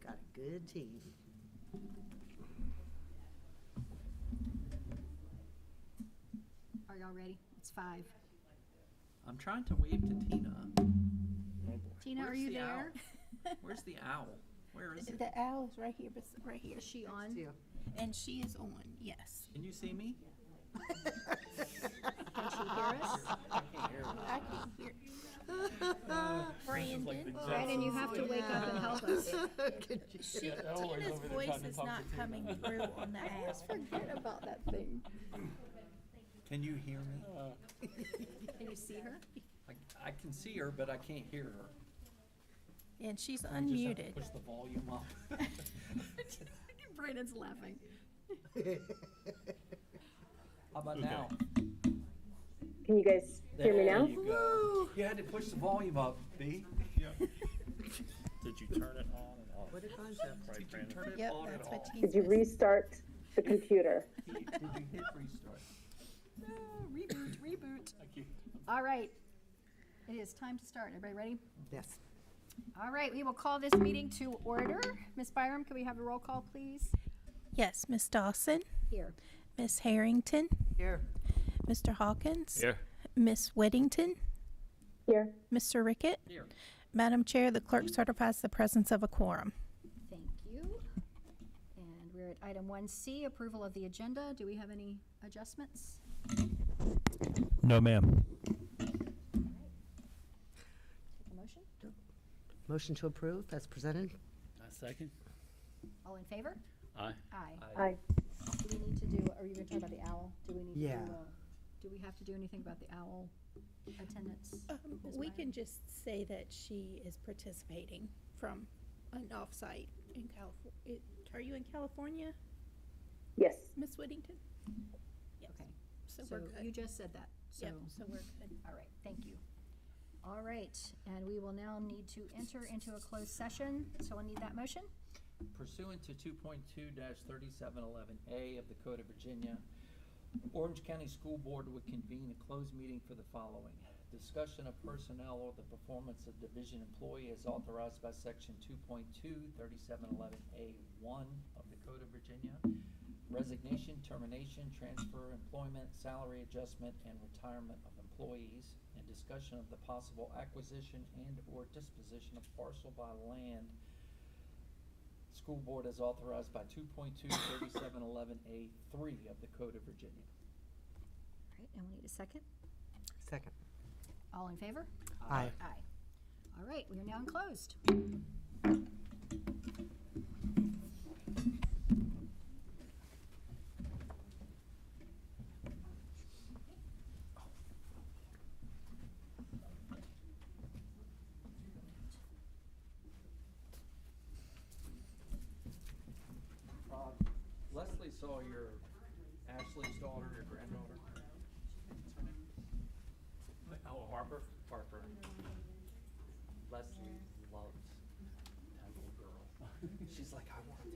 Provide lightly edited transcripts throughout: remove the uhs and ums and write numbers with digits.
Got a good team. Are y'all ready? It's 5. I'm trying to wave to Tina. Tina, Where's are you the there? owl? Where's the owl? Where is it? The owl is right here, right here. Is she on? And she is on, yes. Can you see me? Can she hear us? I can't hear her. I can hear. Brandon. Brandon, you have to wake up and help us. Tina's voice is not coming through on the app. Forget about that thing. Can you hear me? Can you see her? I can see her, but I can't hear her. And she's I just have to unmuted. push the volume up. Brandon's laughing. How about now? Can you guys hear me now? There you go. You had to push the volume up, B. Did you turn it on and off? What a concept. Right, Brandon? Turn it Yep, on and that's what off. she's Did you missing. restart the computer? Did you hit restart? No, reboot. Thank you. All right. It is time to start. Everybody ready? Yes. All right, we will call this meeting to order. Ms. Byram, can we have a roll call, please? Yes, Miss Dawson, Here. Miss Harrington, Here. Mr. Hawkins, Here. Miss Whittington, Here. Mr. Rickett. Here. Madam Chair, the clerk certifies the presence of a quorum. Thank you. And we're at item 1C, approval of the agenda. Do we have any adjustments? No, ma'am. Take a motion. Motion to approve as presented? A second? All in favor? Aye. Aye. Aye. Do we need to do, are you going to talk about the owl? Do we need to Yeah. do we have to do anything about the owl attendance? Ms. We Byram? can just say that she is participating from an offsite in California. Are you in California, Yes. Miss Whittington? Yes. Okay. So So we're good. you just said that, so. Yep, so we're good. All right, thank you. All right, and we will now need to enter into a closed session, so I'll need that motion. Pursuant to 2.2-3711A of the Code of Virginia, Orange County School Board would convene a closed meeting for the following. Discussion of personnel or the performance of division employee as authorized by Section 2.2-3711A1 of the Code of Virginia. Resignation, termination, transfer, employment, salary adjustment, and retirement of employees. And discussion of the possible acquisition and/or disposition of parcel by land. School Board is authorized by 2.2-3711A3 of the Code of Virginia. All right, and we need a second. Second. All in favor? Aye. Aye. All right, we are now enclosed. Leslie saw your Ashley's daughter, your granddaughter. Oh, Harper? Harper. Leslie loves that little girl. She's like, I want to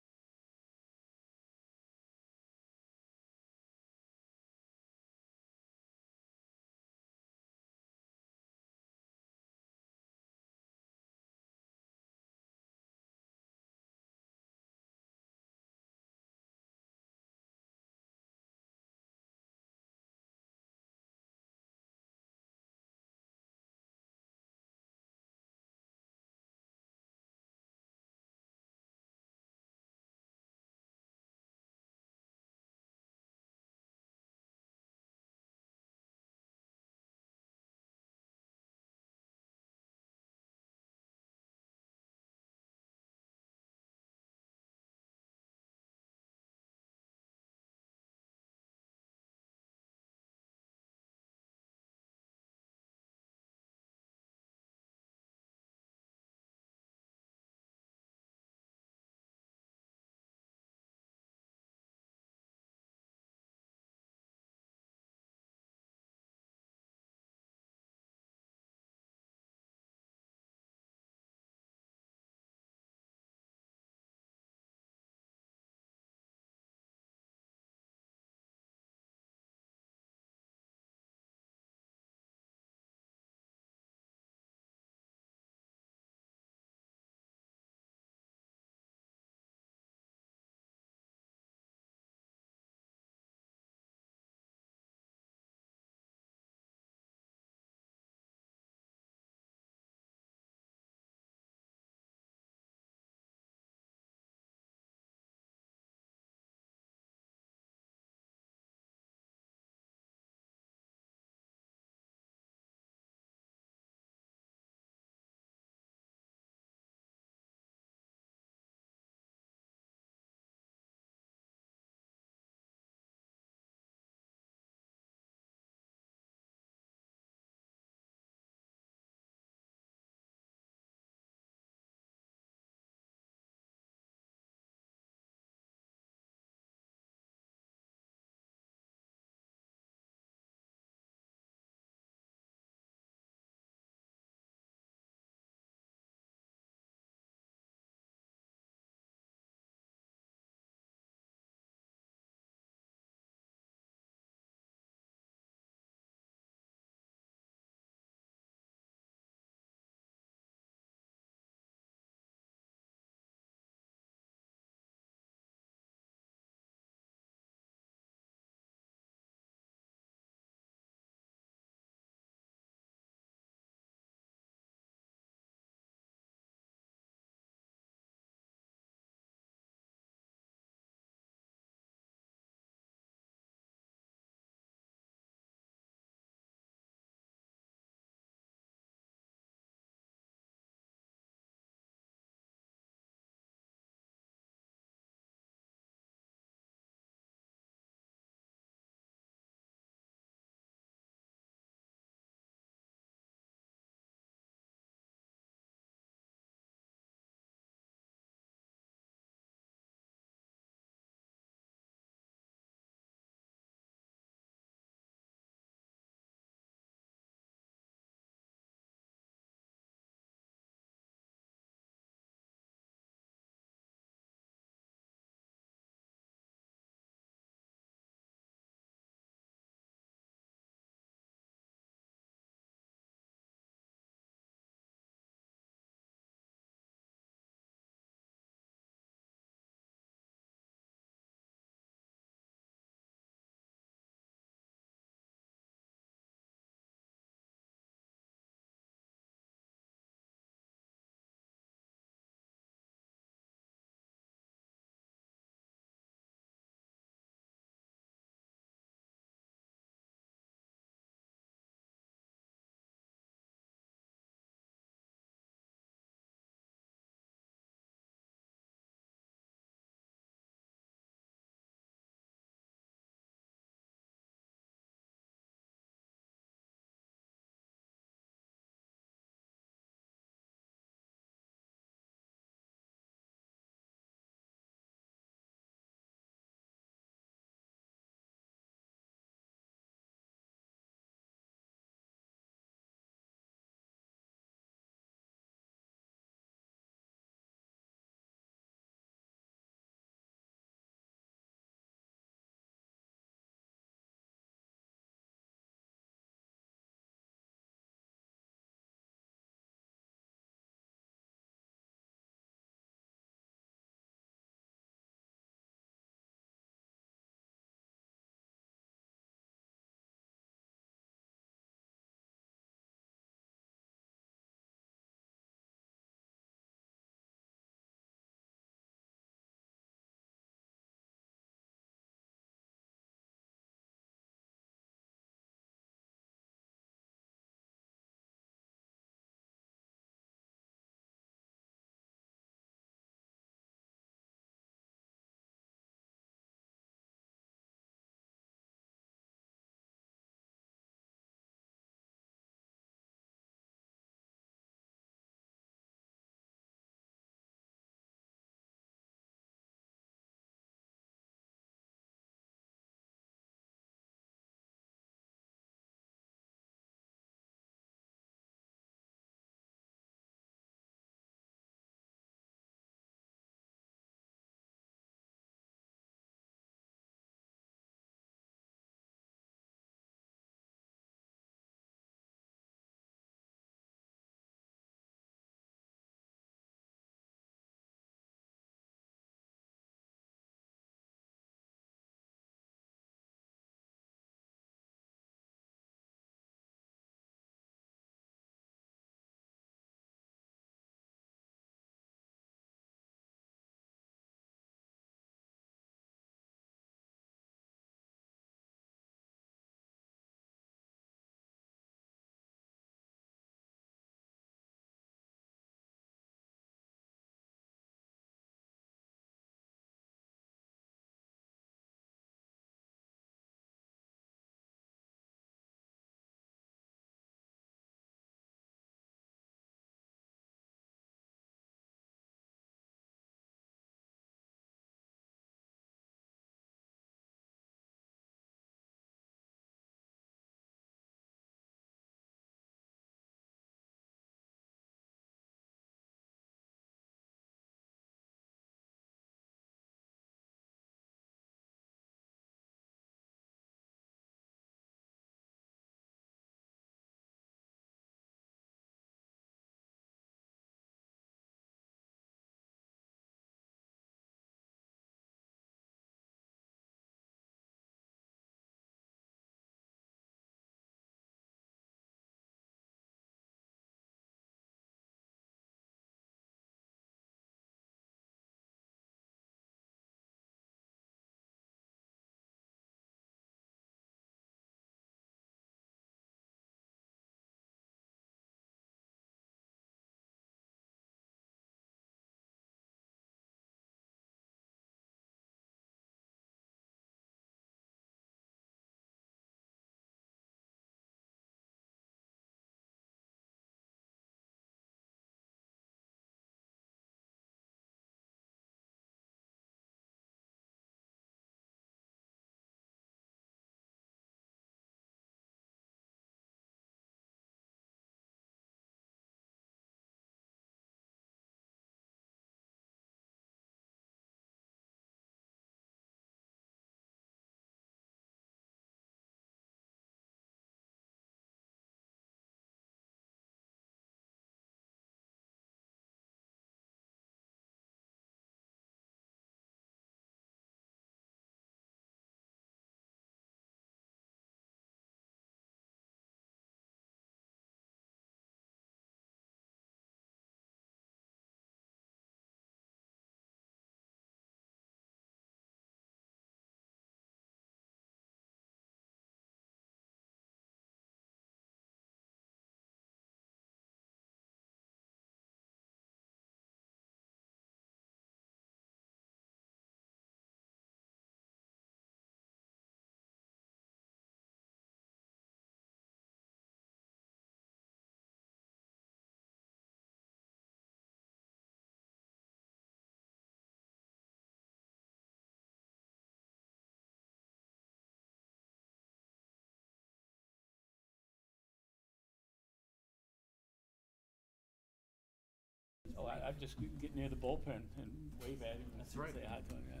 Oh, I just get near the bullpen and wave at him and That's right. say hi to him, yeah.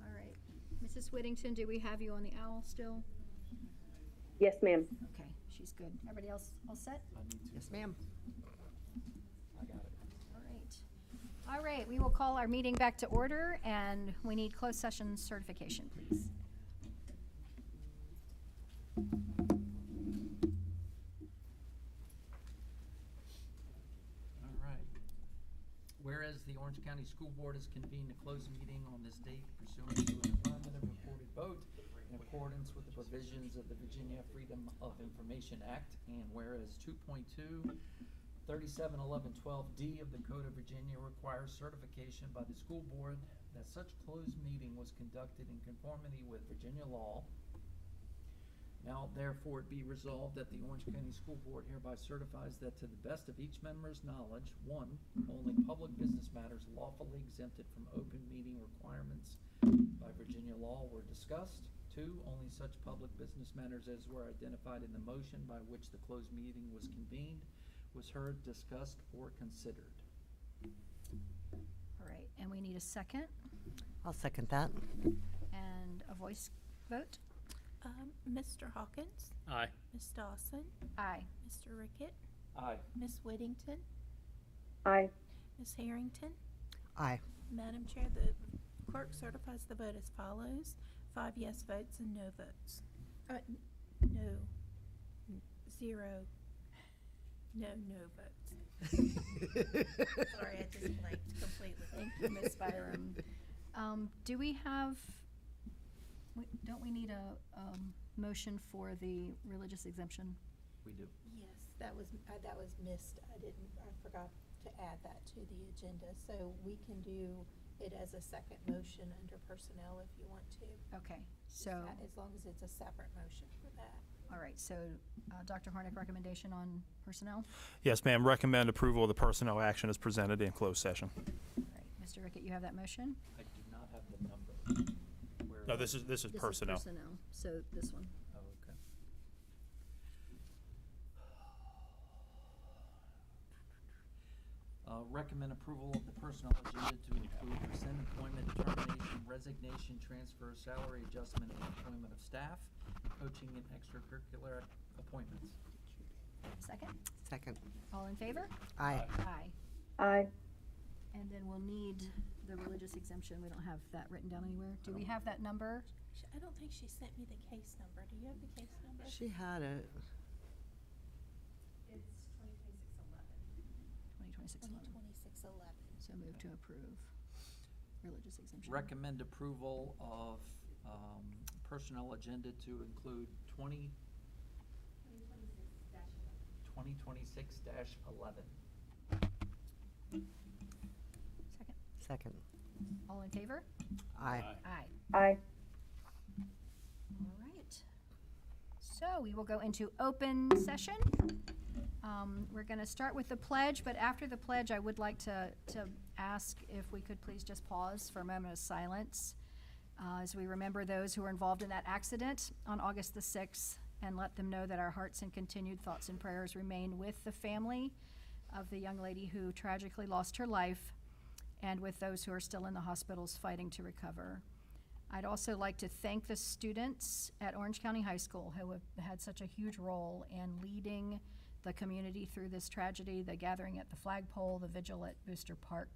All right. Mrs. Whittington, do we have you on the owl still? Yes, ma'am. Okay, she's good. Everybody else all set? I need to. Yes, ma'am. I got it. All right. All right, we will call our meeting back to order, and we need closed session certification, please. All right. Whereas the Orange County School Board has convened a closed meeting on this date pursuant to an affirmative recorded vote in accordance with the provisions of the Virginia Freedom of Information Act, and whereas 2.2, 371112D of the Code of Virginia requires certification by the school board that such closed meeting was conducted in conformity with Virginia law. Now therefore it be resolved that the Orange County School Board hereby certifies that to the best of each member's knowledge, 1, only public business matters lawfully exempted from open meeting requirements by Virginia law were discussed. 2, only such public business matters as were identified in the motion by which the closed meeting was convened was heard, discussed, or considered. All right, and we need a second I'll second that. and a voice vote. Mr. Hawkins, Aye. Ms. Dawson, Aye. Mr. Rickett, Aye. Ms. Whittington, Aye. Ms. Harrington. Aye. Madam Chair, the clerk certifies the vote as follows: 5 yes votes and no votes. No, 0, no votes. Sorry, I just blanked completely. Thank you, Ms. Byram. Do we have, don't we need a motion for the religious exemption? We do. Yes, that was missed. I forgot to add that to the agenda. So we can do it as a second motion under personnel if you want to. Okay, so, As long as it's a separate motion for that. all right, so Dr. Harnick, recommendation on personnel? Yes, ma'am. Recommend approval of the personnel action as presented in closed session. All right, Mr. Rickett, you have that motion? I do not have the number. Where No, was this is This personnel. is personnel, so this one. Oh, okay. Recommend approval of the personnel agenda to include rescind employment, termination, resignation, transfer, salary adjustment, and employment of staff, coaching and extracurricular appointments. Second? Second. All in favor? Aye. Aye. Aye. And then we'll need the religious exemption. We don't have that written down anywhere. Do we have that number? I don't think she sent me the case number. Do you have the case number? She had it. It's 2026-11. 2026-11. 2026-11. So move to approve religious exemption. Recommend approval of personnel agenda to include 2026-11. Second. Second. All in favor? Aye. Aye. Aye. All right. So we will go into open session. We're going to start with the pledge, but after the pledge, I would like to ask if we could please just pause for a moment of silence as we remember those who were involved in that accident on August the 6th, and let them know that our hearts and continued thoughts and prayers remain with the family of the young lady who tragically lost her life, and with those who are still in the hospitals fighting to recover. I'd also like to thank the students at Orange County High School who have had such a huge role in leading the community through this tragedy, the gathering at the flagpole, the vigil at Booster Park.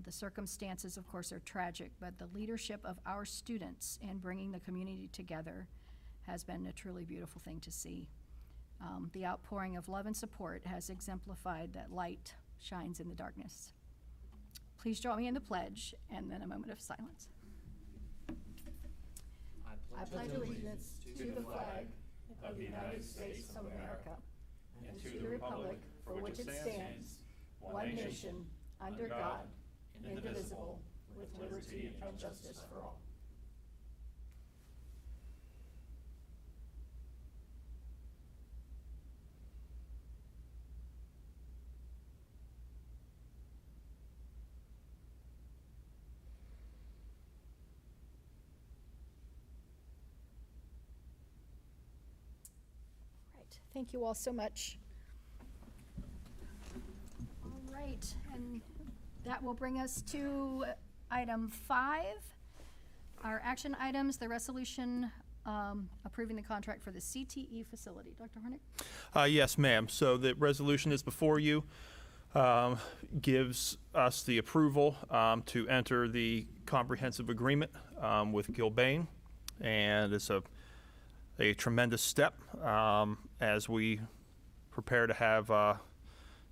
The circumstances, of course, are tragic, but the leadership of our students in bringing the community together has been a truly beautiful thing to see. The outpouring of love and support has exemplified that light shines in the darkness. Please join me in the pledge and then a moment of silence. I pledge allegiance to the flag of the United States of America and to the republic for which it stands, one nation, under God, indivisible, with liberty and justice for all. Right. Thank you all so much. All right, right, and that will bring us to item 5. Our action items, the resolution approving the contract for the CTE facility. Dr. Hornick? Yes, ma'am. So the resolution is before you, gives us the approval to enter the comprehensive agreement with Gilbane, and it's a tremendous step as we prepare to have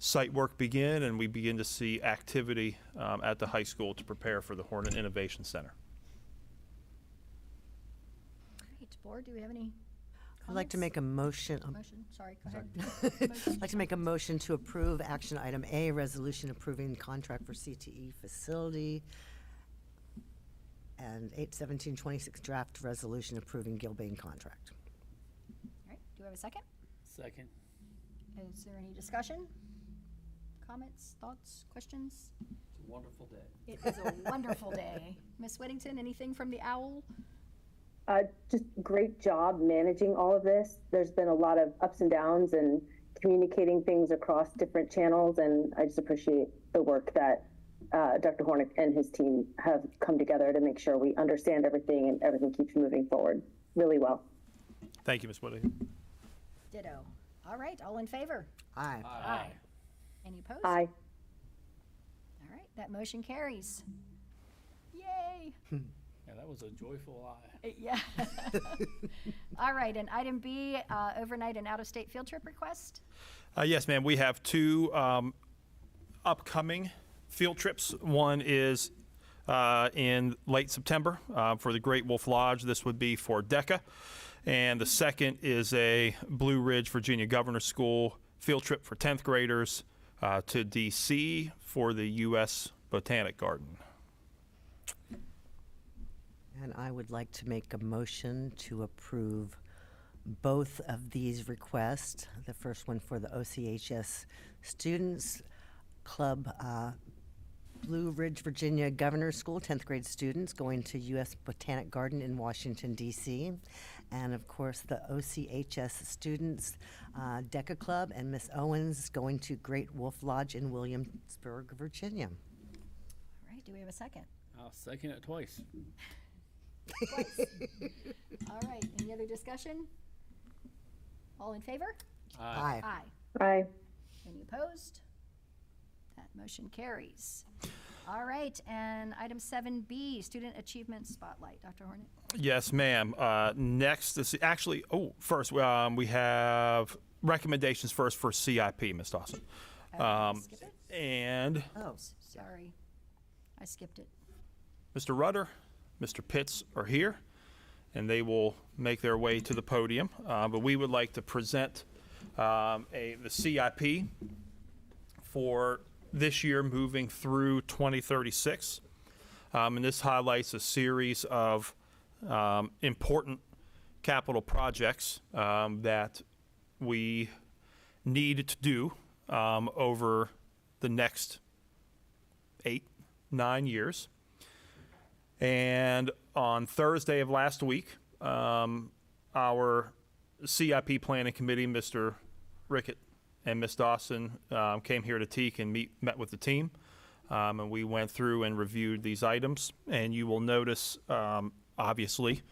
site work begin and we begin to see activity at the high school to prepare for the Hornet Innovation Center. Great, board, do we have any I'd like to comments? make a motion. Motion, sorry, go ahead. I'd like to make a motion to approve action item A, resolution approving contract for CTE facility, and 8/17/26 draft resolution approving Gilbane contract. All right, do we have a second? Second. Is there any discussion? Comments, thoughts, questions? It's a wonderful day. It is a wonderful day. Miss Whittington, anything from the OWL? Just great job managing all of this. There's been a lot of ups and downs and communicating things across different channels, and I just appreciate the work that Dr. Hornick and his team have come together to make sure we understand everything and everything keeps moving forward really well. Thank you, Ms. Whittington. Ditto. All right, all in favor? Aye. Aye. Any opposed? Aye. All right, that motion carries. Yay! Yeah, that was a joyful aye. Yeah. All right, and item B, overnight and out-of-state field trip request. Yes, ma'am. We have two upcoming field trips. One is in late September for the Great Wolf Lodge. This would be for DECA. And the second is a Blue Ridge, Virginia Governor's School field trip for 10th graders to D.C. for the U.S. Botanic Garden. And I would like to make a motion to approve both of these requests. The first one for the OCHS Students Club, Blue Ridge, Virginia Governor's School, 10th grade students going to U.S. Botanic Garden in Washington, D.C. And of course, the OCHS Students DECA Club and Miss Owens going to Great Wolf Lodge in Williamsburg, Virginia. All right, do we have a second? I'll second it twice. All right, any other discussion? All in favor? Aye. Aye. Aye. Any opposed? That motion carries. All right, and item 7B, Student Achievement Spotlight. Dr. Hornick? Yes, ma'am. Next, first, we have recommendations first for CIP, Ms. Dawson. Skip it? And Oh, Sorry, I skipped it. Mr. Rudder, Mr. Pitts are here, and they will make their way to the podium. But we would like to present the CIP for this year moving through 2036. And this highlights a series of important capital projects that we need to do over the next 8-9 years. And on Thursday of last week, our CIP Planning Committee, Mr. Rickett and Ms. Dawson, came here to Teak and met with the team. And we went through and reviewed these items. And you will notice, obviously,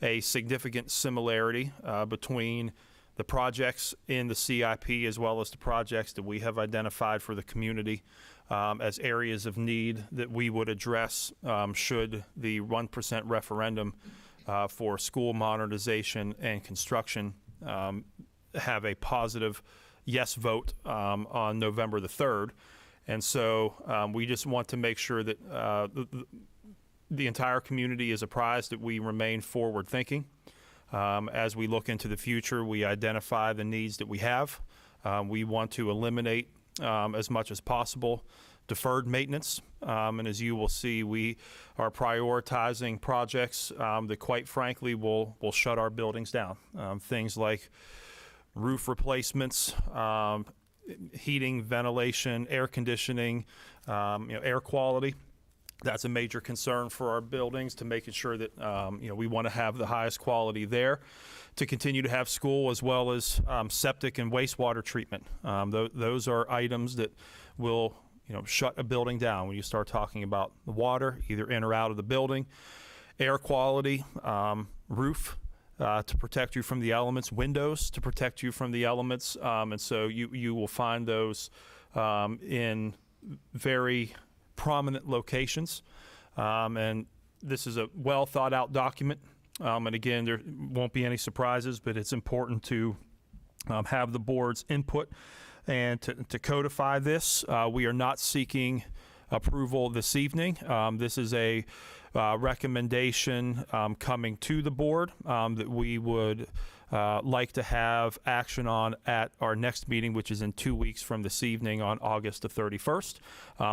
a significant similarity between the projects in the CIP as well as the projects that we have identified for the community as areas of need that we would address should the 1% referendum for school modernization and construction have a positive yes vote on November the 3rd. And so we just want to make sure that the entire community is apprised that we remain forward thinking. As we look into the future, we identify the needs that we have. We want to eliminate as much as possible deferred maintenance. And as you will see, we are prioritizing projects that quite frankly will shut our buildings down. Things like roof replacements, heating, ventilation, air conditioning, air quality. That's a major concern for our buildings, to making sure that we want to have the highest quality there, to continue to have school, as well as septic and wastewater treatment. Those are items that will shut a building down when you start talking about the water, either in or out of the building, air quality, roof to protect you from the elements, windows to protect you from the elements. And so you will find those in very prominent locations. And this is a well thought out document. And again, there won't be any surprises, but it's important to have the board's input and to codify this. We are not seeking approval this evening. This is a recommendation coming to the board that we would like to have action on at our next meeting, which is in 2 weeks from this evening on August the 31st.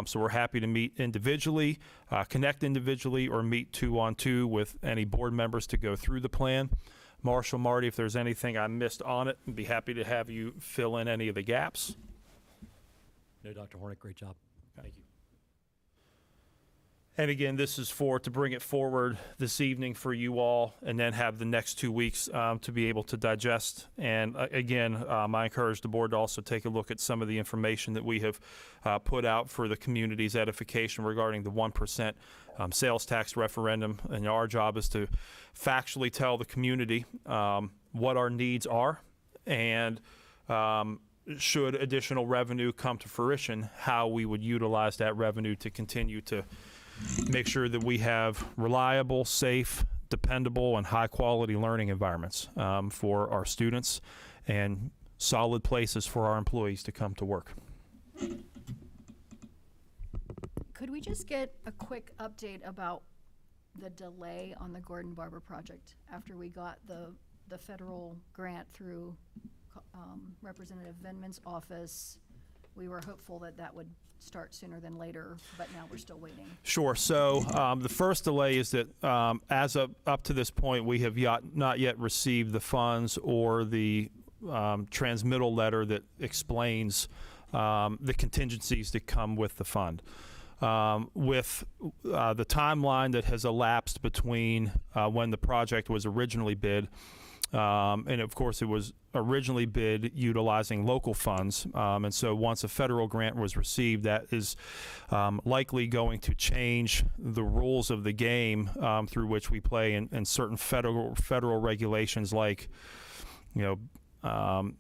So we're happy to meet individually, connect individually, or meet 2-on-2 with any board members to go through the plan. Marshall, Marty, if there's anything I missed on it, I'd be happy to have you fill in any of the gaps. No, Dr. Hornick, great job. Thank you. And again, this is to bring it forward this evening for you all, and then have the next 2 weeks to be able to digest. And again, I encourage the board to also take a look at some of the information that we have put out for the community's edification regarding the 1% sales tax referendum. And our job is to factually tell the community what our needs are, and should additional revenue come to fruition, how we would utilize that revenue to continue to make sure that we have reliable, safe, dependable, and high-quality learning environments for our students, and solid places for our employees to come to work. Could we just get a quick update about the delay on the Gordon Barber project after we got the federal grant through Representative Venman's office? We were hopeful that that would start sooner than later, but now we're still waiting. Sure. So the first delay is that as of up to this point, we have not yet received the funds or the transmittal letter that explains the contingencies that come with the fund. With the timeline that has elapsed between when the project was originally bid, and of course it was originally bid utilizing local funds, and so once a federal grant was received, that is likely going to change the rules of the game through which we play in certain federal regulations, like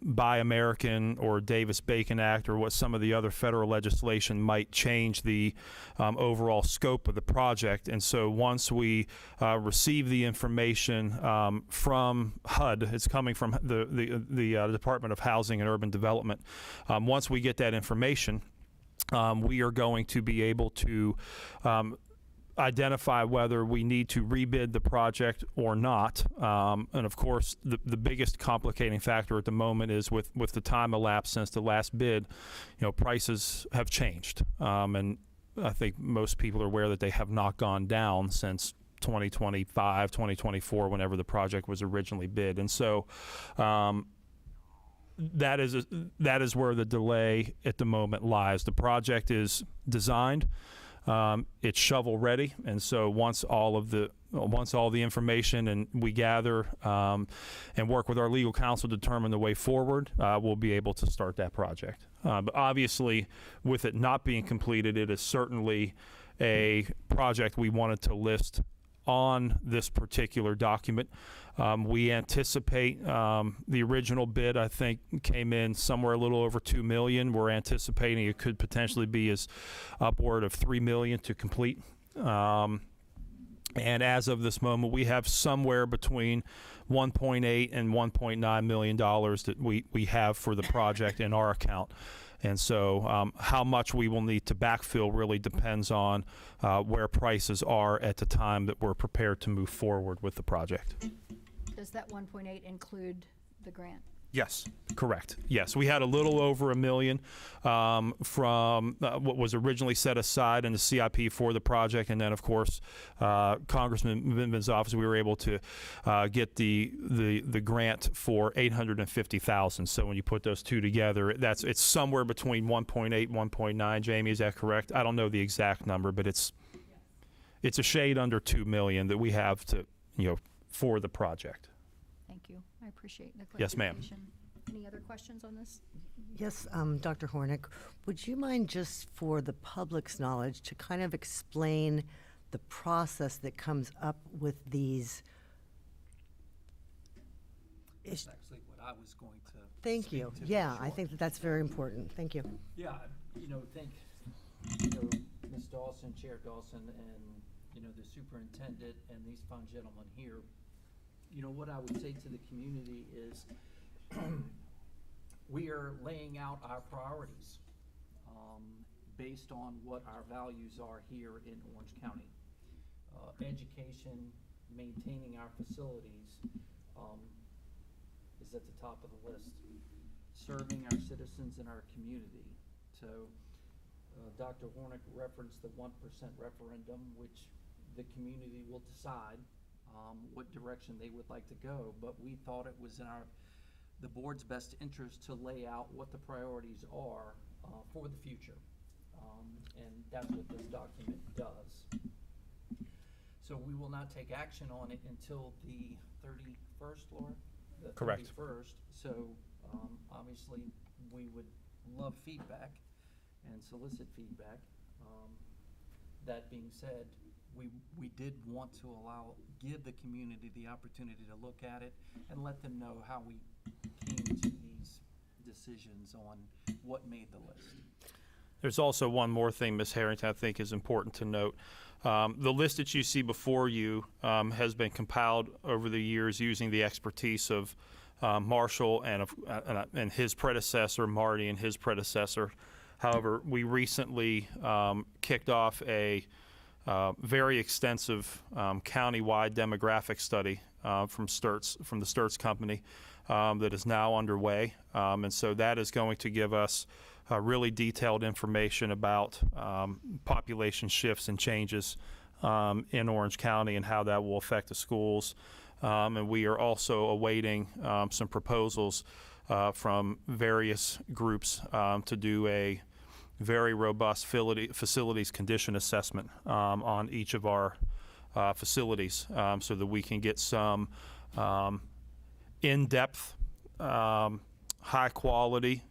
Buy American or Davis-Bacon Act, or what some of the other federal legislation might change the overall scope of the project. And so once we receive the information from HUD, it's coming from the Department of Housing and Urban Development. Once we get that information, we are going to be able to identify whether we need to rebid the project or not. And of course, the biggest complicating factor at the moment is with the time elapsed since the last bid, prices have changed. And I think most people are aware that they have not gone down since 2025, 2024, whenever the project was originally bid. And so that is where the delay at the moment lies. The project is designed. It's shovel ready, and so once all the information and we gather and work with our legal counsel to determine the way forward, we'll be able to start that project. But obviously, with it not being completed, it is certainly a project we wanted to list on this particular document. We anticipate the original bid, I think, came in somewhere a little over $2 million. We're anticipating it could potentially be as upward of $3 million to complete. And as of this moment, we have somewhere between $1.8 and $1.9 million that we have for the project in our account. And so how much we will need to backfill really depends on where prices are at the time that we're prepared to move forward with the project. Does that 1.8 include the grant? Yes, correct. Yes, we had a little over $1 million from what was originally set aside in the CIP for the project, and then of course, Congressman Vindman's office, we were able to get the grant for $850,000. So when you put those two together, it's somewhere between 1.8, 1.9. Jamie, is that correct? I don't know the exact number, but it's a shade under $2 million that we have to for the project. Thank you. I appreciate the Yes, ma'am. clarification. Any other questions on this? Yes, Dr. Hornick, would you mind just for the public's knowledge to kind of explain the process that comes up with these? That's actually what I was going to. Thank speak you. to, Yeah, I sure. think that that's very important. Thank you. Yeah, Ms. Dawson, Chair Dawson, and, the superintendent and these fine gentlemen here, what I would say to the community is we are laying out our priorities based on what our values are here in Orange County. Education, maintaining our facilities is at the top of the list. Serving our citizens and our community. So Dr. Hornick referenced the 1% referendum, which the community will decide what direction they would like to go. But we thought it was in the board's best interest to lay out what the priorities are for the future. And that's what this document does. So we will not take action on it until the 31st, Laura? The Correct. 31st. So obviously, we would love feedback and solicit feedback. That being said, we did want to give the community the opportunity to look at it and let them know how we came to these decisions on what made the list. There's also one more thing, Ms. Harrington, I think is important to note. The list that you see before you has been compiled over the years using the expertise of Marshall and his predecessor, Marty, and his predecessor. However, we recently kicked off a very extensive county-wide demographic study from the Sturts Company that is now underway. And so that is going to give us really detailed information about population shifts and changes in Orange County and how that will affect the schools. And we are also awaiting some proposals from various groups to do a very robust facilities condition assessment on each of our facilities so that we can get some in-depth, high-quality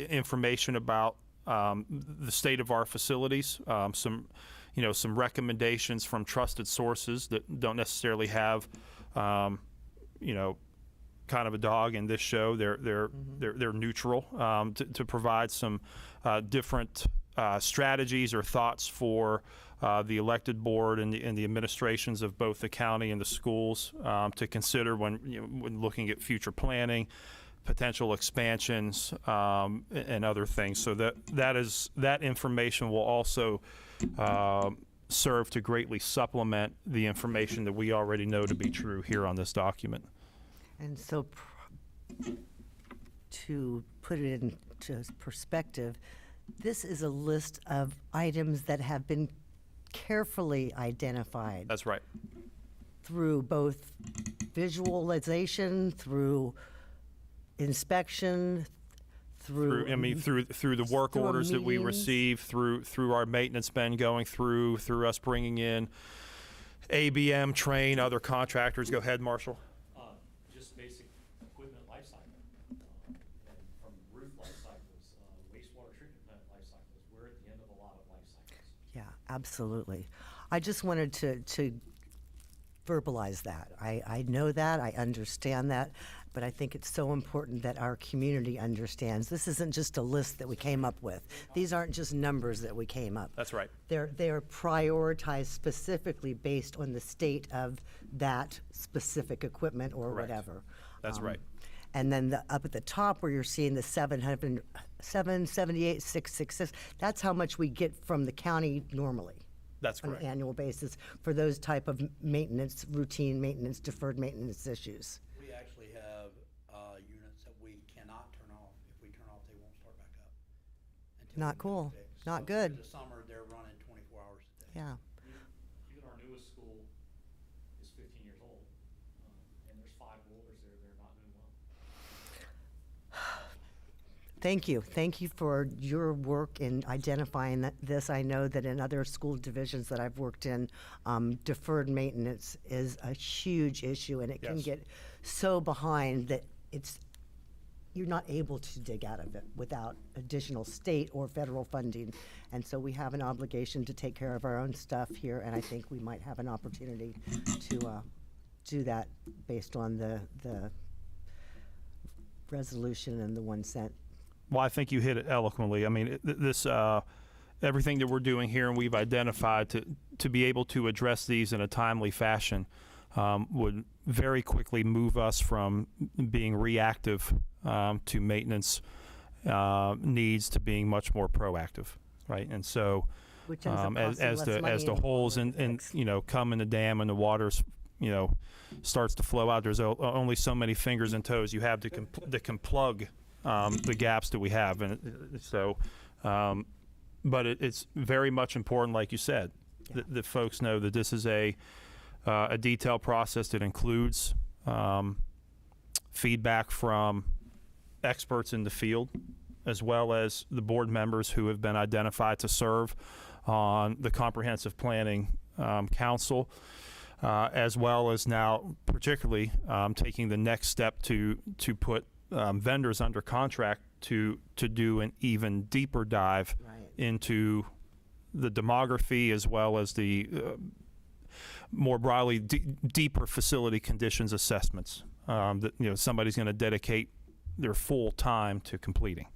information about the state of our facilities, some recommendations from trusted sources that don't necessarily have, kind of a dog in this show. They're neutral to provide some different strategies or thoughts for the elected board and the administrations of both the county and the schools to consider when looking at future planning, potential expansions, and other things. So that information will also serve to greatly supplement the information that we already know to be true here on this document. And so to put it into perspective, this is a list of items that have been carefully identified That's right. through both visualization, through inspection, through Through the work through orders that we meetings. receive, through our maintenance men going through us bringing in ABM, train, other contractors. Go ahead, Marshall. Just basic equipment life cycle, and from roof life cycles, wastewater treatment plant life cycles. We're at the end of a lot of life cycles. Yeah, absolutely. I just wanted to verbalize that. I know that, I understand that, but I think it's so important that our community understands. This isn't just a list that we came up with. These aren't just numbers that we came up. That's right. They're prioritized specifically based on the state of that specific equipment or Correct. whatever. That's right. And then up at the top where you're seeing the 778, 666, that's how much we get from the county normally That's on correct. an annual basis for those type of maintenance, routine maintenance, deferred maintenance issues. We actually have units that we cannot turn off. If we turn off, they won't start back up. until Not we get it cool. fixed. Not So good. In the summer, they're running 24 hours a day. Yeah. Even our newest school is 15 years old, and there's 5 boilers there that are not doing well. Thank you. Thank you for your work in identifying this. I know that in other school divisions that I've worked in, deferred maintenance is a huge issue, and it can Yes. get so behind that it's you're not able to dig out of it without additional state or federal funding. And so we have an obligation to take care of our own stuff here, and I think we might have an opportunity to do that based on the resolution and the 1 cent. Well, I think you hit it eloquently. I mean, this everything that we're doing here and we've identified to be able to address these in a timely fashion would very quickly move us from being reactive to maintenance needs to being much more proactive, right? And so, Which ends up costing as less money the in the holes long run to and fix. come in the dam and the water's starts to flow out, there's only so many fingers and toes you have that can plug the gaps that we have, and so. But it's very much important, like you said, that folks know that this is a detailed process that includes feedback from experts in the field, as well as the board members who have been identified to serve on the Comprehensive Planning Council, as well as now particularly taking the next step to put vendors under contract to do an even deeper dive Right. into the demography, as well as the more broadly deeper facility conditions assessments that somebody's going to dedicate their full time to completing.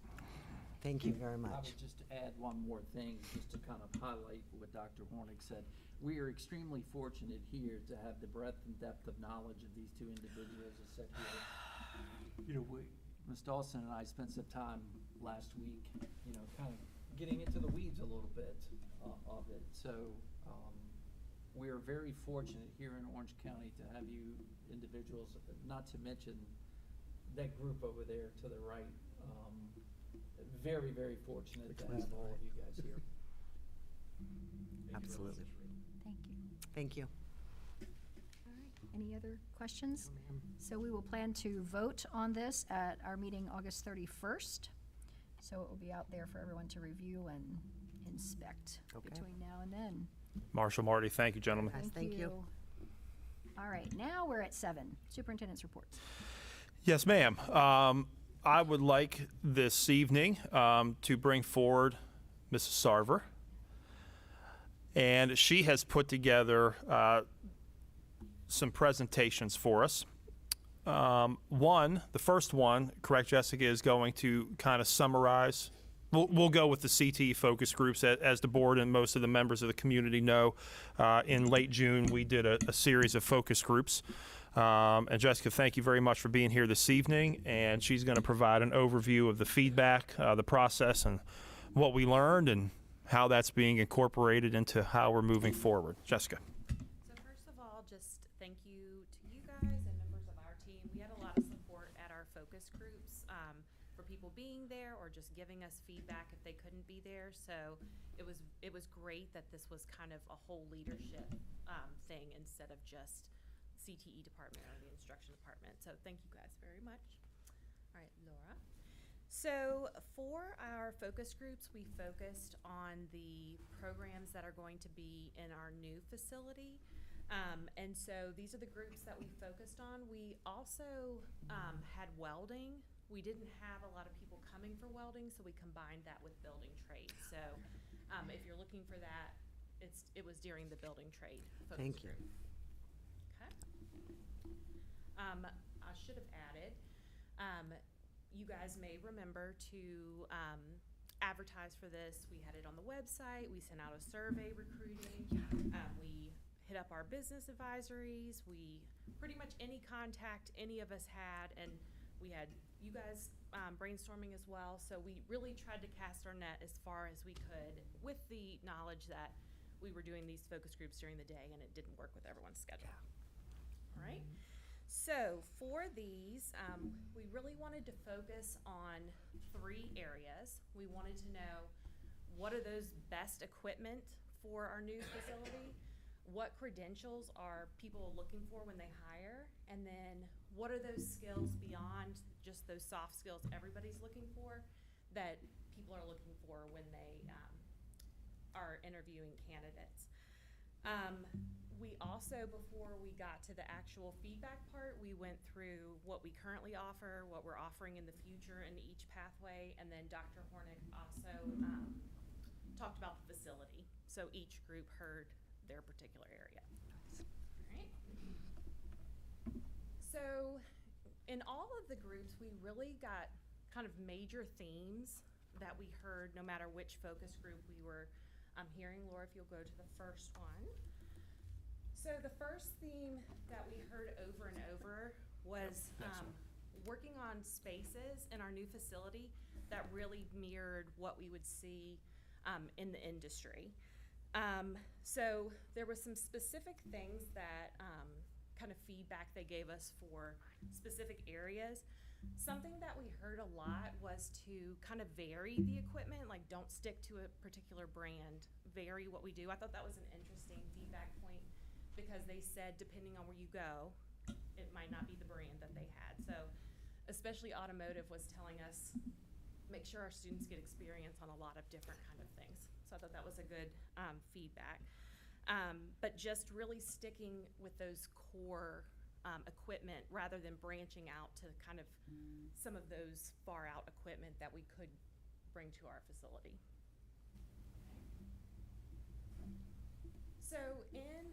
Thank you very I much. would just add one more thing, just to kind of highlight what Dr. Hornick said. We are extremely fortunate here to have the breadth and depth of knowledge of these two individuals as said here. Ms. Dawson and I spent some time last week, kind of getting into the weeds a little bit of it. So we are very fortunate here in Orange County to have you individuals, not to mention that group over there to the right. Very, very fortunate to have all of you guys here. Absolutely. Thank you. Thank you. All right, any other questions? So we will plan to vote on this at our meeting August 31st. So it will be out there for everyone to review and inspect Okay. between now and then. Marshall, Marty, thank you, gentlemen. Yes, thank you. All right, now we're at 7, superintendent's reports. Yes, ma'am. I would like this evening to bring forward Mrs. Sarver. And she has put together some presentations for us. The first one, correct, Jessica, is going to kind of summarize. We'll go with the CTE focus groups. As the board and most of the members of the community know, in late June, we did a series of focus groups. And Jessica, thank you very much for being here this evening. And she's going to provide an overview of the feedback, the process, and what we learned, and how that's being incorporated into how we're moving forward. Jessica. So first of all, just thank you to you guys and members of our team. We had a lot of support at our focus groups for people being there or just giving us feedback if they couldn't be there. So it was great that this was kind of a whole leadership thing instead of just CTE department or the instruction department. So thank you guys very much. All right, Laura. So for our focus groups, we focused on the programs that are going to be in our new facility. And so these are the groups that we focused on. We also had welding. We didn't have a lot of people coming for welding, so we combined that with building trade. So if you're looking for that, it was during the building trade focus Thank you. group. Okay. I should have added, you guys may remember to advertise for this. We had it on the website. We sent out a survey recruiting. We hit up our business advisories. We pretty much any contact any of us had, and we had you guys brainstorming as well. So we really tried to cast our net as far as we could with the knowledge that we were doing these focus groups during the day and it didn't work with everyone's schedule. All right. So for these, we really wanted to focus on 3 areas. We wanted to know what are those best equipment for our new facility, what credentials are people looking for when they hire, and then what are those skills beyond just those soft skills everybody's looking for that people are looking for when they are interviewing candidates. We also, before we got to the actual feedback part, we went through what we currently offer, what we're offering in the future in each pathway, and then Dr. Hornick also talked about the facility. So each group heard their particular area. Alright. So in all of the groups, we really got kind of major themes that we heard no matter which focus group we were hearing. Laura, if you'll go to the first one. So the first theme that we heard over and over was working on spaces in our new facility that really mirrored what we would see in the industry. So there were some specific things that kind of feedback they gave us for specific areas. Something that we heard a lot was to kind of vary the equipment, like don't stick to a particular brand, vary what we do. I thought that was an interesting feedback point because they said depending on where you go, it might not be the brand that they had. So especially automotive was telling us, make sure our students get experience on a lot of different kind of things. So I thought that was a good feedback. But just really sticking with those core equipment rather than branching out to kind of some of those far out equipment that we could bring to our facility. So in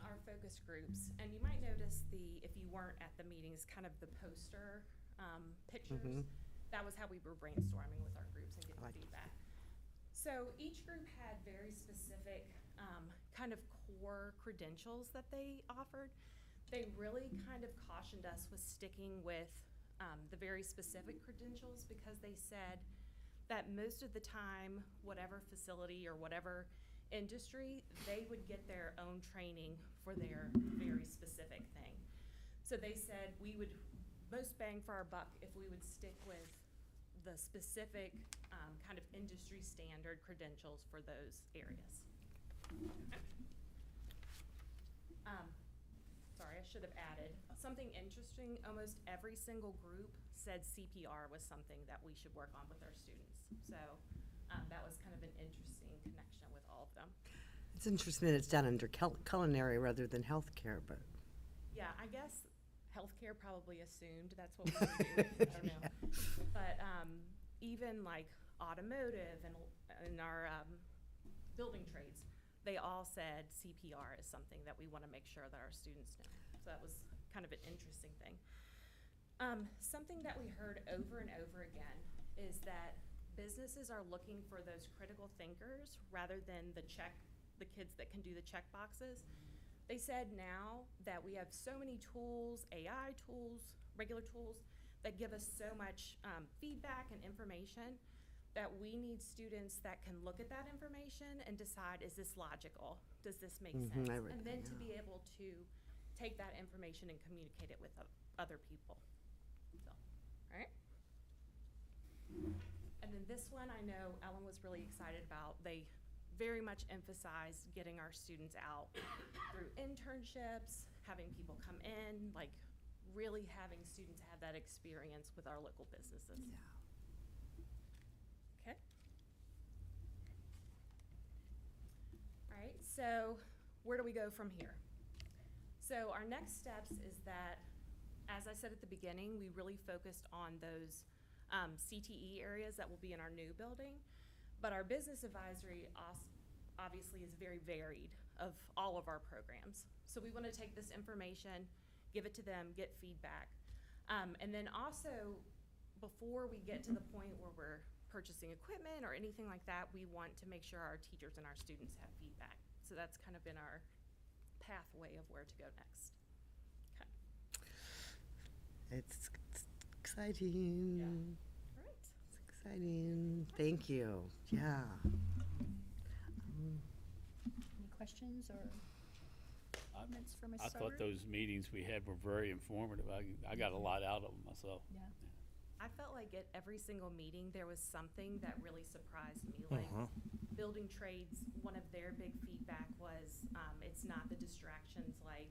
our focus groups, and you might notice if you weren't at the meetings, kind of the poster pictures, that was how we were brainstorming with our groups and getting feedback. So each group had very specific kind of core credentials that they offered. They really kind of cautioned us with sticking with the very specific credentials because they said that most of the time, whatever facility or whatever industry, they would get their own training for their very specific thing. So they said we would most bang for our buck if we would stick with the specific kind of industry standard credentials for those areas. Sorry, I should have added something interesting. Almost every single group said CPR was something that we should work on with our students. So that was kind of an interesting connection with all of them. It's interesting that it's done under culinary rather than healthcare, but. Yeah, I guess healthcare probably assumed that's what we were doing. I don't know. But even like automotive and our building trades, they all said CPR is something that we want to make sure that our students know. So that was kind of an interesting thing. Something that we heard over and over again is that businesses are looking for those critical thinkers rather than the kids that can do the check boxes. They said now that we have so many tools, AI tools, regular tools, that give us so much feedback and information that we need students that can look at that information and decide, is this logical? Does this make sense? And then to be able to take that information and communicate it with other people. So, all right. And then this one I know Ellen was really excited about. They very much emphasized getting our students out through internships, having people come in, like really having students have that experience with our local businesses. Yeah. Okay. All right, so where do we go from here? So our next steps is that, as I said at the beginning, we really focused on those CTE areas that will be in our new building, but our business advisory obviously is very varied of all of our programs. So we want to take this information, give it to them, get feedback. And then also, before we get to the point where we're purchasing equipment or anything like that, we want to make sure our teachers and our students have feedback. So that's kind of been our pathway of where to go next. Okay. It's exciting. Yeah. All right. It's exciting. Thank you. Yeah. Any questions or comments for Ms. I Sarver? thought those meetings we had were very informative. I got a lot out of them myself. Yeah. I felt like at every single meeting, there was something that really surprised me. Like building trades, one of their big feedback was it's not the distractions like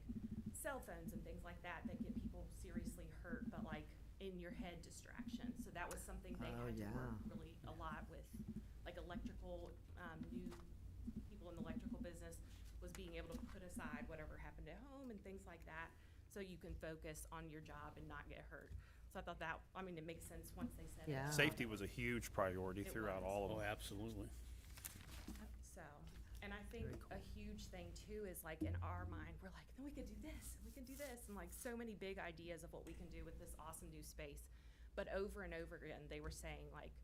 cell phones and things like that that get people seriously hurt, but like in your head distractions. So that was something they had to work really a lot with, like electrical, new people in the electrical business was was being able to put aside whatever happened at home and things like that, so you can focus on your job and not get hurt. So I thought that, I mean, it makes sense once they said it. Yeah. Safety was a huge priority It throughout was. all of Oh, them. absolutely. So, and I think a huge thing too is like in our mind, we're like, we could do this, we can do this, and like so many big ideas of what we can do with this awesome new space. But over and over again, they were saying like,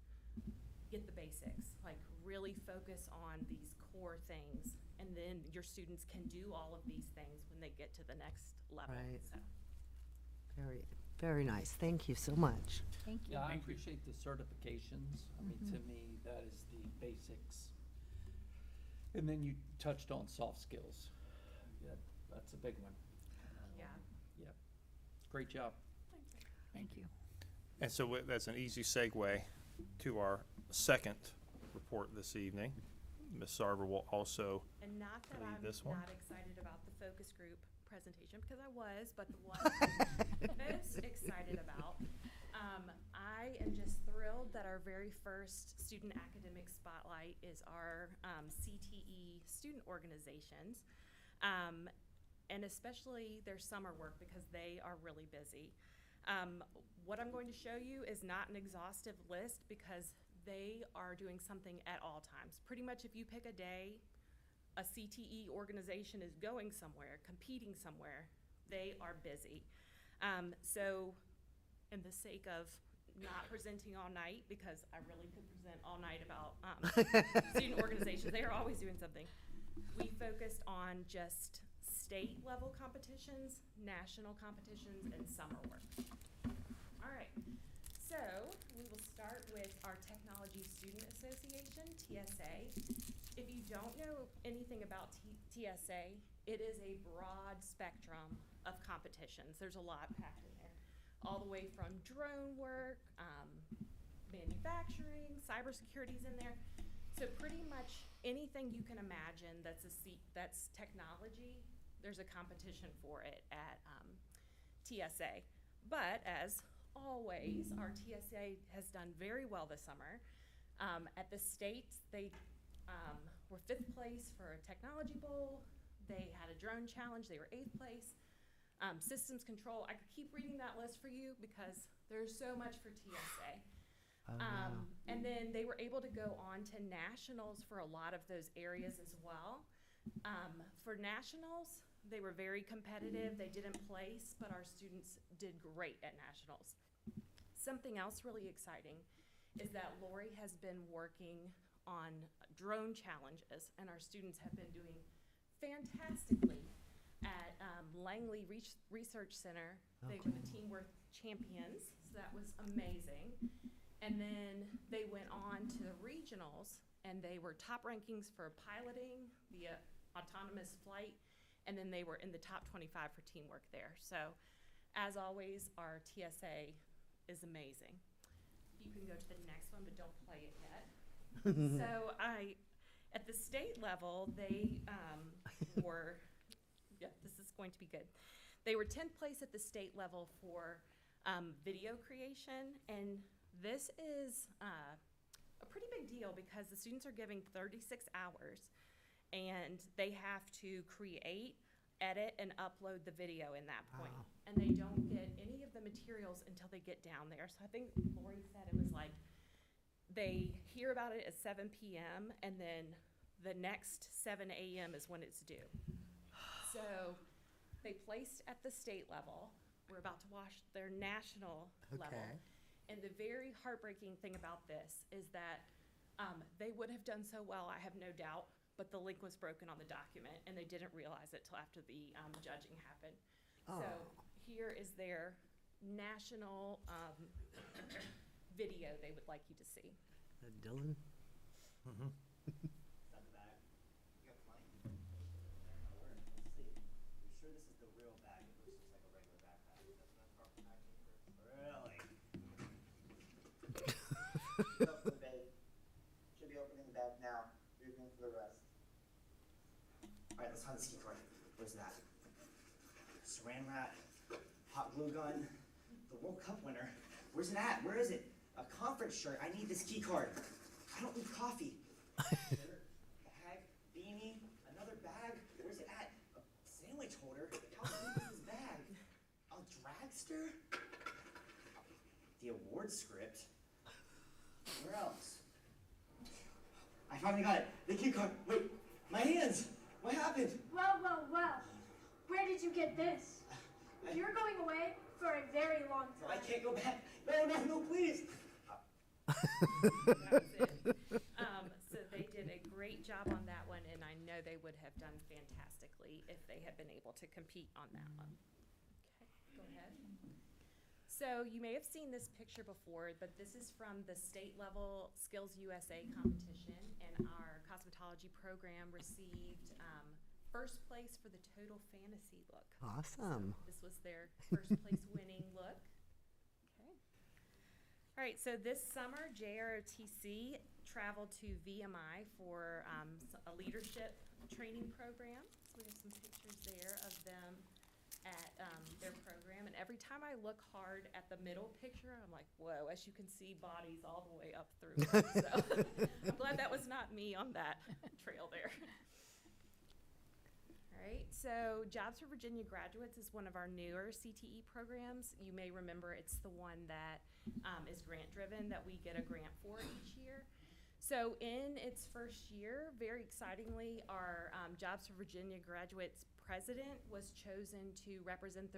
get the basics, like really focus on these core things, and then your students can do all of these things when they get to the next level. Right. So, Very, very nice. Thank you so much. Thank you. Yeah, I appreciate the certifications. I mean, to me, that is the basics. And then you touched on soft skills. Yeah, that's a big one. yeah. Yep. Great job. Thank you. And so that's an easy segue to our second report this evening. Ms. Sarver will also, And not that Lead I'm this one. not excited about the focus group presentation, because I was, but the one I'm most excited about, I am just thrilled that our very first student academic spotlight is our CTE student organizations, and especially their summer work, because they are really busy. What I'm going to show you is not an exhaustive list, because they are doing something at all times. Pretty much if you pick a day, a CTE organization is going somewhere, competing somewhere, they are busy. So, in the sake of not presenting all night, because I really could present all night about student organizations, they are always doing something. We focused on just state level competitions, national competitions, and summer work. All right, so we will start with our Technology Student Association, TSA. If you don't know anything about TSA, it is a broad spectrum of competitions. There's a lot packed in there, all the way from drone work, manufacturing, cybersecurity's in there. So pretty much anything you can imagine that's technology, there's a competition for it at TSA. But as always, our TSA has done very well this summer. At the state, they were 5th place for a technology bowl. They had a drone challenge, they were 8th place. Systems control, I could keep reading that list for you because there's so much for TSA. Oh, wow. And then they were able to go on to nationals for a lot of those areas as well. For nationals, they were very competitive. They didn't place, but our students did great at nationals. Something else really exciting is that Lori has been working on drone challenges, and our students have been doing fantastically at Langley Research Center. They were the Teamwork champions, so that was amazing. And then they went on to the regionals, and they were top rankings for piloting the autonomous flight, and then they were in the top 25 for teamwork there. So, as always, our TSA is amazing. You can go to the next one, but don't play it yet. So, at the state level, they were, yeah, this is going to be good. They were 10th place at the state level for video creation, and this is a pretty big deal because the students are giving 36 hours, and they have to create, edit, and upload the video in that point. Wow. And they don't get any of the materials until they get down there. So I think Lori said it was like they hear about it at 7 p.m. and then the next 7 a.m. is when it's due. So they placed at the state level. We're about to watch their national level. Okay. And the very heartbreaking thing about this is that they would have done so well, I have no doubt, but the link was broken on the document, and they didn't realize it till after the judging happened. So here is their national video they would like you to see. Dylan? Should be opening the bag now. Moving for the rest. Alright, let's find the ski card. Where's that? Saran wrap, hot glue gun, the World Cup winner. Where's it at? Where is it? A conference shirt. I need this key card. I don't need coffee. Bag, beanie, another bag. Where's it? the award script. Where else? I finally got it. The key card. Wait, my hands. What happened? Well, well, well. Where did you get this? You're going away for a very long I time. can't go back. No, no, no, please. That was it. So they did a great job on that one, and I know they would have done fantastically if they had been able to compete on that one. Okay, go ahead. So you may have seen this picture before, but this is from the state level Skills USA competition, and our cosmetology program received first place for the total fantasy look. Awesome. So this was their first place winning look. Okay. All right, so this summer, JROTC traveled to VMI for a leadership training program. So we have some pictures there of them at their program. And every time I look hard at the middle picture, I'm like, whoa, as you can see, bodies all the way up through. So I'm glad that was not me on that trail there. All right, so Jobs for Virginia Graduates is one of our newer CTE programs. You may remember it's the one that is grant-driven that we get a grant for each year. So in its first year, very excitingly, our Jobs for Virginia Graduates president was chosen to represent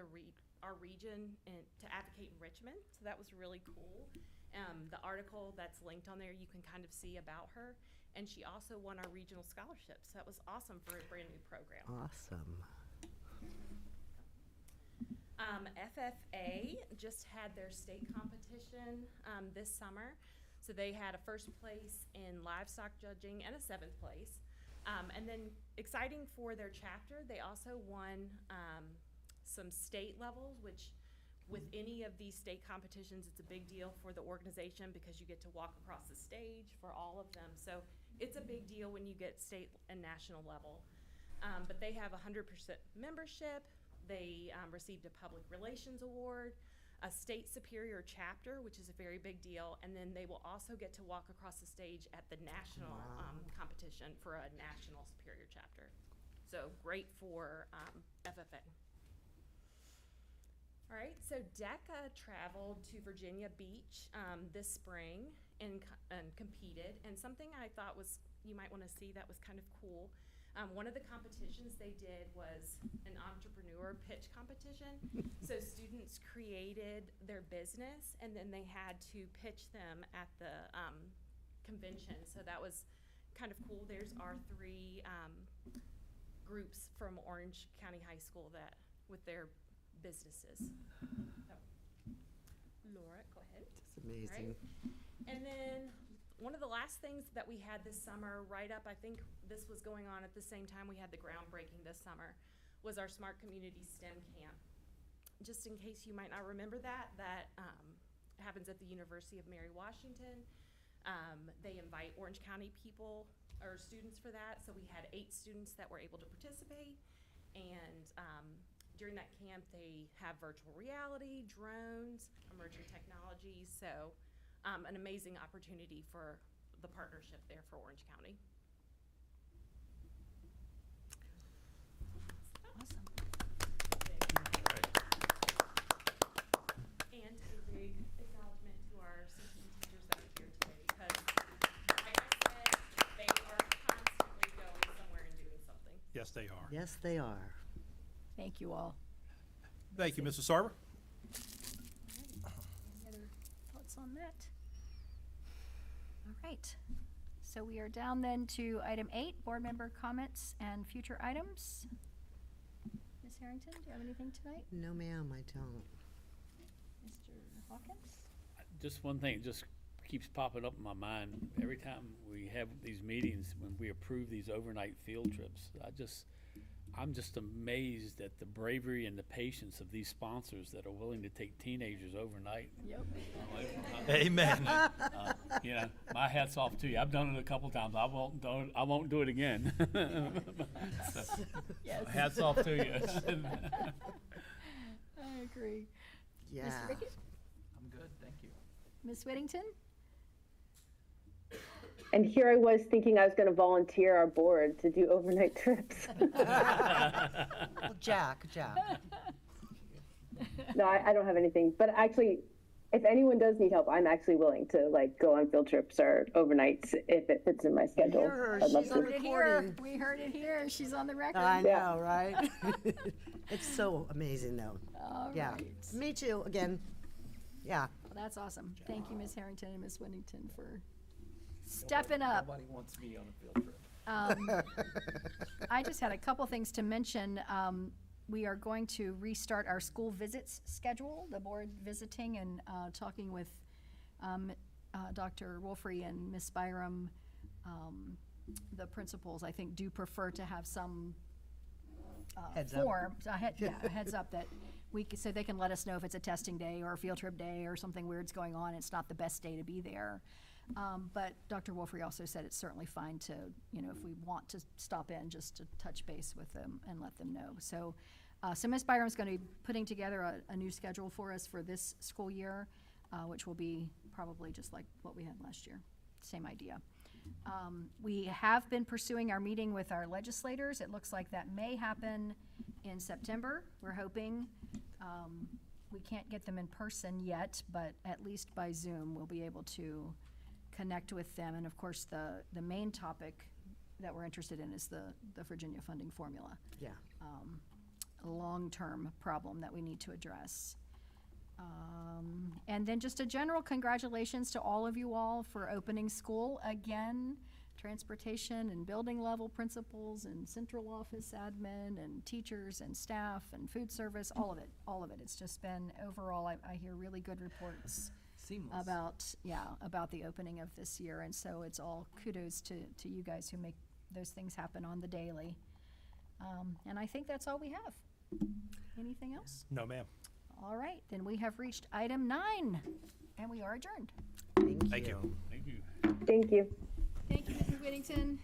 our region and to advocate in Richmond. So that was really cool. The article that's linked on there, you can kind of see about her. And she also won our regional scholarship. So that was awesome for a brand new program. Awesome. FFA just had their state competition this summer. So they had a first place in livestock judging and a 7th place. And then exciting for their chapter, they also won some state levels, which with any of these state competitions, it's a big deal for the organization because you get to walk across the stage for all of them. So it's a big deal when you get state and national level. But they have 100% membership. They received a public relations award, a state superior chapter, which is a very big deal, and then they will also get to walk across the stage at the national competition for a national superior chapter. So great for FFA. All right, so DECA traveled to Virginia Beach this spring and competed, and something I thought was, you might want to see that was kind of cool. One of the competitions they did was an entrepreneur pitch competition. So students created their business and then they had to pitch them at the convention. So that was kind of cool. There's our 3 groups from Orange County High School that with their businesses. So, Laura, go ahead. That's amazing. Right. And then one of the last things that we had this summer, right up, I think this was going on at the same time we had the groundbreaking this summer, was our Smart Community STEM Camp. Just in case you might not remember that happens at the University of Mary Washington. They invite Orange County people or students for that. So we had 8 students that were able to participate. And during that camp, they have virtual reality, drones, emerging technologies. So an amazing opportunity for the partnership there for Orange County. Awesome. And a big acknowledgement to our CTE teachers that are here today because, like I said, they are constantly going somewhere and doing something. Yes, they are. Yes, they are. Thank you all. Thank you, Mrs. Sarver. Any other thoughts on that? All right. So we are down then to item 8, board member comments and future items. Ms. Harrington, do you have anything tonight? No, ma'am, I don't. Mr. Hawkins? Just one thing, just keeps popping up in my mind. Every time we have these meetings, when we approve these overnight field trips, I'm just amazed at the bravery and the patience of these sponsors that are willing to take teenagers overnight. Yep. Amen. You know, my hat's off to you. I've done it a couple times. I won't do it again. So, Yes. hats off to you. I agree. Yeah. Mr. Rickett? I'm good, thank you. Ms. Whittington? And here I was thinking I was going to volunteer our board to do overnight trips. Jack. No, I don't have anything. But actually, if anyone does need help, I'm actually willing to like go on field trips or overnights if it fits in my schedule. hear her, I'd love she's to. on Heard it here. recording. We heard it here. She's on the record. I Yeah. know, right? It's so amazing, though. All Yeah. right. Me too, again. Yeah. Well, that's awesome. Thank you, Ms. Harrington and Ms. Whittington, for stepping up. Nobody wants me on a field trip. I just had a couple things to mention. We are going to restart our school visits schedule, the board visiting and talking with Dr. Wolfrey and Ms. Byram. The principals, I think, do prefer to have some Heads up. form, a heads up that so they can let us know if it's a testing day or a field trip day or something weird's going on. It's not the best day to be there. But Dr. Wolfrey also said it's certainly fine to, if we want to stop in, just to touch base with them and let them know. So Ms. Byram's going to be putting together a new schedule for us for this school year, which will be probably just like what we had last year. Same idea. We have been pursuing our meeting with our legislators. It looks like that may happen in September. We're hoping. We can't get them in person yet, but at least by Zoom, we'll be able to connect with them. And of course, the main topic that we're interested in is the Virginia funding formula. Yeah. A long-term problem that we need to address. And then just a general congratulations to all of you all for opening school again. Transportation and building level principals and central office admin and teachers and staff and food service, all of it. It's just been overall, I hear really good reports Seamless. about the opening of this year. And so it's all kudos to you guys who make those things happen on the daily. And I think that's all we have. Anything else? No, ma'am. All right, then we have reached item 9 and we are adjourned. Thank you. Thank you. Thank you. Thank you. Thank you, Mrs. Whittington.